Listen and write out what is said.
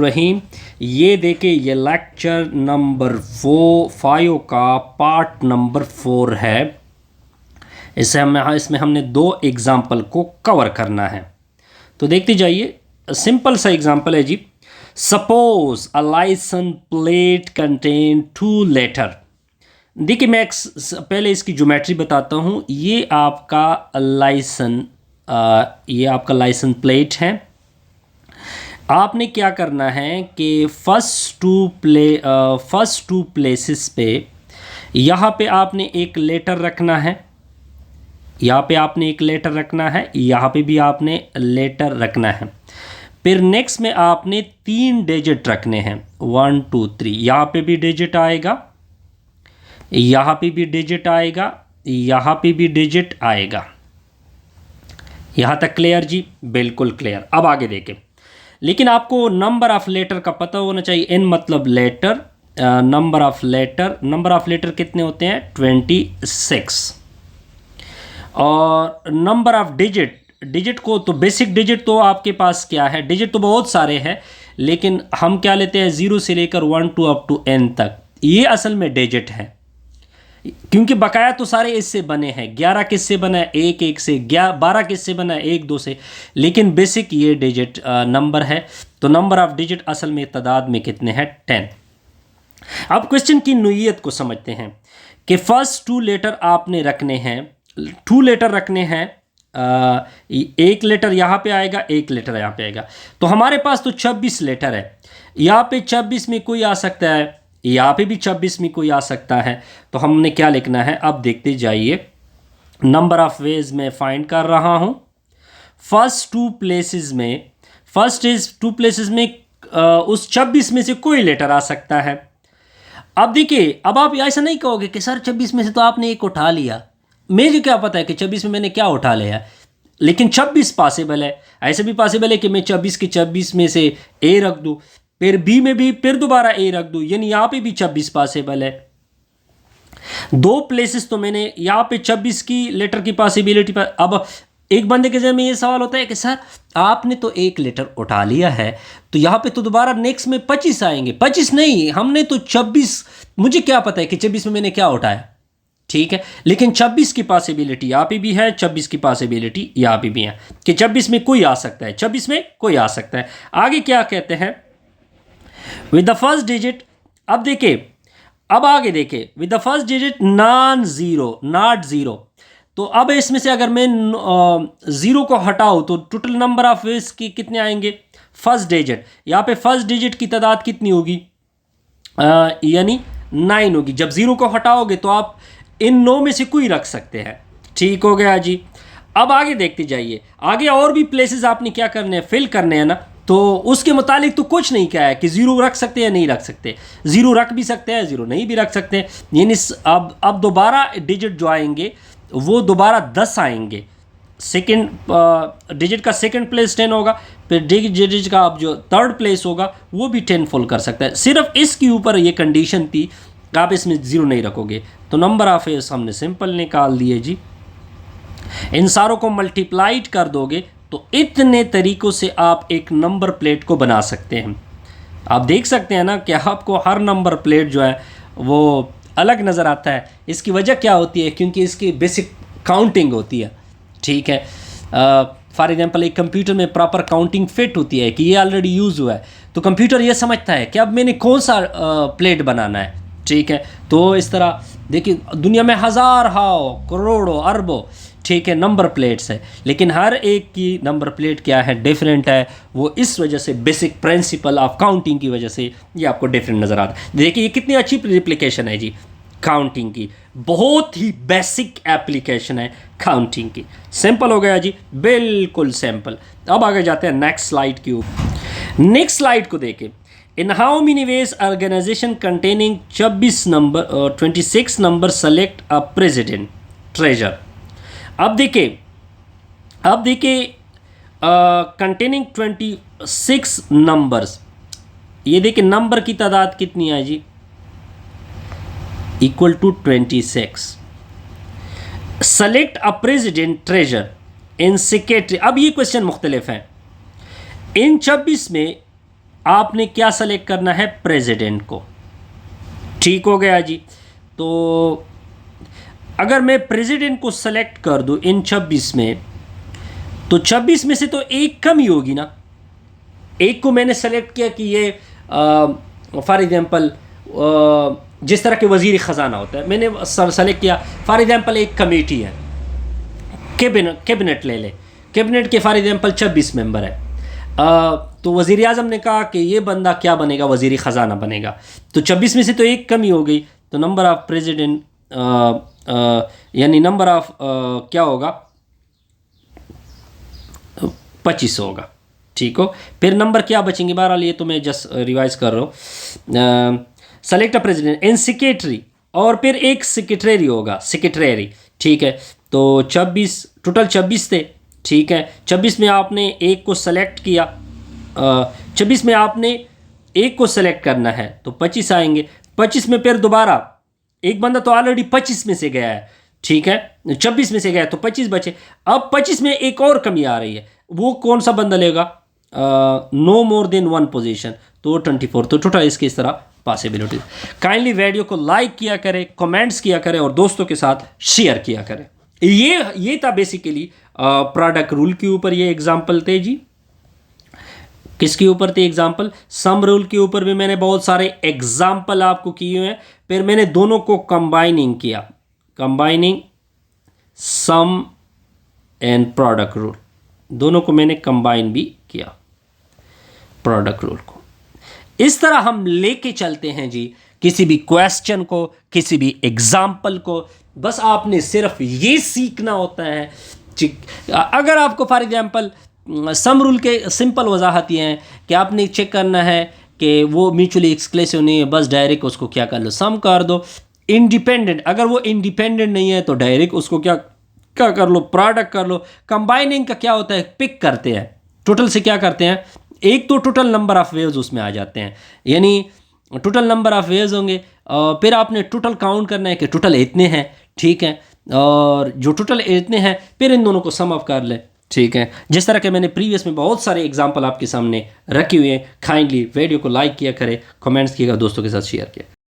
रहीम, ये देखिए ये लेक्चर नंबर 5 का पार्ट नंबर 4 है। इसमें हमने 2 एग्ज़ाम्पल को कवर करना है, तो देखते जाइए। सिंपल सा एग्ज़ाम्पल है जी। Suppose a licence plate contain 2 letter. देखिए मैं पहले इसकी ज्योमेट्री बताता हूँ। ये आपका लाइसेंस प्लेट है। आपने क्या करना है कि फर्स्ट टू प्लेसेस पे यहाँ पे आपने एक लेटर रखना है, यहाँ पे आपने एक लेटर रखना है, यहाँ पे भी आपने लेटर रखना है। फिर नेक्स्ट में आपने 3 डिजिट रखने हैं, 1 2 3। यहाँ पे भी डिजिट आएगा, यहाँ पे भी डिजिट आएगा, यहाँ पे भी डिजिट आएगा। यहाँ तक क्लियर जी? बिल्कुल क्लियर। अब आगे देखें। लेकिन आपको नंबर ऑफ़ लेटर का पता होना चाहिए। एन मतलब लेटर, नंबर ऑफ़ लेटर कितने होते हैं? 26। और नंबर ऑफ़ डिजिट को तो बेसिक डिजिट तो आपके पास क्या है? डिजिट तो बहुत सारे हैं, लेकिन हम क्या लेते हैं 0 से लेकर 1 2 अप टू n तक। ये असल में डिजिट है, क्योंकि बकाया तो सारे इससे बने हैं। 11 किससे बना है? 1 1 से। 12 किससे बना है? 1 2 से। लेकिन बेसिक ये डिजिट नंबर है। तो नंबर ऑफ डिजिट असल में तादाद में कितने हैं? 10। अब क्वेश्चन की नोयत को समझते हैं कि फर्स्ट 2 लेटर आपने रखने हैं, 2 लेटर रखने हैं। एक लेटर यहाँ पे आएगा, एक लेटर यहाँ पे आएगा। तो हमारे पास तो 26 लेटर है। यहाँ पे 26 में कोई आ सकता है, यहाँ पे भी 26 में कोई आ सकता है। तो हमने क्या लिखना है? अब देखते जाइए। नंबर ऑफ वेज में फाइंड कर रहा हूँ। फर्स्ट 2 प्लेसेस में उस 26 में से कोई लेटर आ सकता है। अब देखिए, अब आप ऐसा नहीं कहोगे कि सर 26 में से तो आपने एक उठा लिया। मुझे क्या पता है कि 26 में मैंने क्या उठा लिया, लेकिन 26 पॉसिबल है। ऐसे भी पॉसिबल है कि मैं 26 के 26 में से ए रख दूँ, फिर बी में भी फिर दोबारा ए रख दूँ, यानी यहाँ पे भी 26 पॉसिबल है। 2 प्लेसेस तो मैंने यहाँ पे 26 की लेटर की पॉसिबिलिटी पर। अब एक बंदे के जहन में ये सवाल होता है कि सर आपने तो एक लेटर उठा लिया है, तो यहाँ पे तो दोबारा नेक्स्ट में 25 आएंगे। 25 नहीं, हमने तो 26, मुझे क्या पता है कि 26 में मैंने क्या उठाया, ठीक है। लेकिन 26 की पॉसिबिलिटी यहाँ पे भी है, 26 की पॉसिबिलिटी यहाँ पे भी है कि 26 में कोई आ सकता है, 26 में कोई आ सकता है। आगे क्या कहते हैं? With the first digit. अब देखिए, अब आगे देखिए, with the first digit not zero. तो अब इसमें से अगर मैं 0 को हटाऊँ तो टोटल नंबर ऑफ वेज की कितने आएंगे? फर्स्ट डिजिट, यहाँ पे फर्स्ट डिजिट की तादाद कितनी होगी? यानी 9 होगी। जब 0 को हटाओगे तो आप इन 9 में से कोई रख सकते हैं। ठीक हो गया जी। अब आगे देखते जाइए। आगे और भी प्लेसेस आपने क्या करने हैं? फिल करने हैं ना। तो उसके मुतालिक तो कुछ नहीं क्या है कि 0 रख सकते हैं या नहीं रख सकते। 0 रख भी सकते हैं, 0 नहीं भी रख सकते। यानी अब दोबारा डिजिट जो आएंगे वो दोबारा 10 आएंगे। सेकेंड डिजिट का सेकेंड प्लेस 10 होगा, फिर डिजिट का अब जो थर्ड प्लेस होगा वो भी 10 फुल कर सकता है। सिर्फ इसके ऊपर ये कंडीशन थी कि आप इसमें 0 नहीं रखोगे। तो नंबर ऑफ वेज हमने सिंपल निकाल दिए जी। इन सारों को मल्टीप्लाइड कर दोगे तो इतने तरीक़ों से आप एक नंबर प्लेट को बना सकते हैं। आप देख सकते हैं ना कि आपको हर नंबर प्लेट जो है वो अलग नज़र आता है। इसकी वजह क्या होती है? क्योंकि इसकी बेसिक काउंटिंग होती है, ठीक है। फॉर एग्जांपल एक कंप्यूटर में प्रॉपर काउंटिंग फिट होती है कि ये ऑलरेडी यूज़ हुआ है, तो कंप्यूटर ये समझता है कि अब मैंने कौन सा प्लेट बनाना है, ठीक है। तो इस तरह देखिए, दुनिया में हज़ारों करोड़ों अरबों, ठीक है, नंबर प्लेट्स है, लेकिन हर एक की नंबर प्लेट क्या है? डिफरेंट है। वो इस वजह से बेसिक प्रिंसिपल ऑफ काउंटिंग की वजह से ये आपको डिफरेंट नज़र आता है। देखिए ये कितनी अच्छी एप्लीकेशन है जी काउंटिंग की, बहुत ही बेसिक एप्लीकेशन है काउंटिंग की। सिंपल हो गया जी, बिल्कुल सिंपल। अब आगे जाते हैं नेक्स्ट स्लाइड के ऊपर। नेक्स्ट स्लाइड को देखें। In how many ways organisation containing 26 number select a president treasurer. अब देखिए कंटेनिंग 26 नंबर्स। ये देखिए नंबर की तादाद कितनी है जी? Equal to 26। Select a president treasurer and secretary. अब ये क्वेश्चन मुख्तलिफ हैं। इन 26 में आपने क्या सेलेक्ट करना है, प्रेसिडेंट को। ठीक हो गया जी। तो अगर मैं प्रेसिडेंट को सेलेक्ट कर दूं इन 26 में, तो 26 में से तो एक कम ही होगी ना। एक को मैंने सेलेक्ट किया कि ये फॉर एग्जांपल जिस तरह के वजीर ख़जाना होता है, मैंने सेलेक्ट किया फॉर एग्जांपल एक कमेटी है, कैबिनेट ले ले, कैबिनेट के फॉर एग्जांपल 26 मेंबर है। तो वज़ीर आज़म ने कहा कि ये बंदा क्या बनेगा, वज़ीर ख़जाना बनेगा। तो 26 में से तो एक कमी हो गई, तो नंबर ऑफ़ प्रेसिडेंट यानी नंबर ऑफ़ क्या होगा, 25 होगा। ठीक हो, फिर नंबर क्या बचेंगे, बहरहाल ये तो मैं जस्ट रिवाइज कर रहा हूँ। Select a president and secretary, और फिर एक सेक्रेटरी होगा, सेक्रेटरी। ठीक है, तो 26 टोटल 26 थे। ठीक है, 26 में आपने एक को सेलेक्ट किया, 26 में आपने एक को सेलेक्ट करना है तो 25 आएंगे। 25 में फिर दोबारा एक बंदा तो ऑलरेडी 25 में से गया है, ठीक है, 26 में से गया तो 25 बचे। अब 25 में एक और कमी आ रही है, वो कौन सा बंदा लेगा, नो मोर देन 1 पोजीशन, तो 24। तो टोटल इसके इस तरह पॉसिबिलिटी। काइंडली वीडियो को लाइक किया करें, कमेंट्स किया करें और दोस्तों के साथ शेयर किया करें। ये था बेसिकली प्रोडक्ट रूल के ऊपर ये एग्जाम्पल थे जी। किसके ऊपर थे एग्जाम्पल, सम रूल के ऊपर भी मैंने बहुत सारे एग्जाम्पल आपको किए हुए हैं। फिर मैंने दोनों को कंबाइनिंग किया, combining sum and product rule, दोनों को मैंने कंबाइन भी किया प्रोडक्ट रूल को। इस तरह हम लेके चलते हैं जी किसी भी क्वेश्चन को, किसी भी एग्जाम्पल को। बस आपने सिर्फ ये सीखना होता है। अगर आपको फॉर एग्जाम्पल सम रूल के सिंपल वजाहत ये हैं कि आपने चेक करना है कि वो म्यूचुअली एक्सक्लूसिव नहीं है, बस डायरेक्ट उसको क्या कर लो, सम कर दो। इंडिपेंडेंट, अगर वो इंडिपेंडेंट नहीं है तो डायरेक्ट उसको क्या कर लो, प्रोडक्ट कर लो। कंबाइनिंग का क्या होता है, पिक करते हैं, टोटल से क्या करते हैं, एक तो टोटल नंबर ऑफ़ वेव्स उसमें आ जाते हैं, यानी टोटल नंबर ऑफ़ वेव्स होंगे। फिर आपने टोटल काउंट करना है कि टोटल इतने हैं, ठीक है, और जो टोटल इतने हैं फिर इन दोनों को सम ऑफ कर ले। ठीक है, जिस तरह के मैंने प्रीवियस में बहुत सारे एग्जांपल आपके सामने रखे हुए हैं। काइंडली वीडियो को लाइक किया करें, कमेंट्स किएगा, दोस्तों के साथ शेयर किया।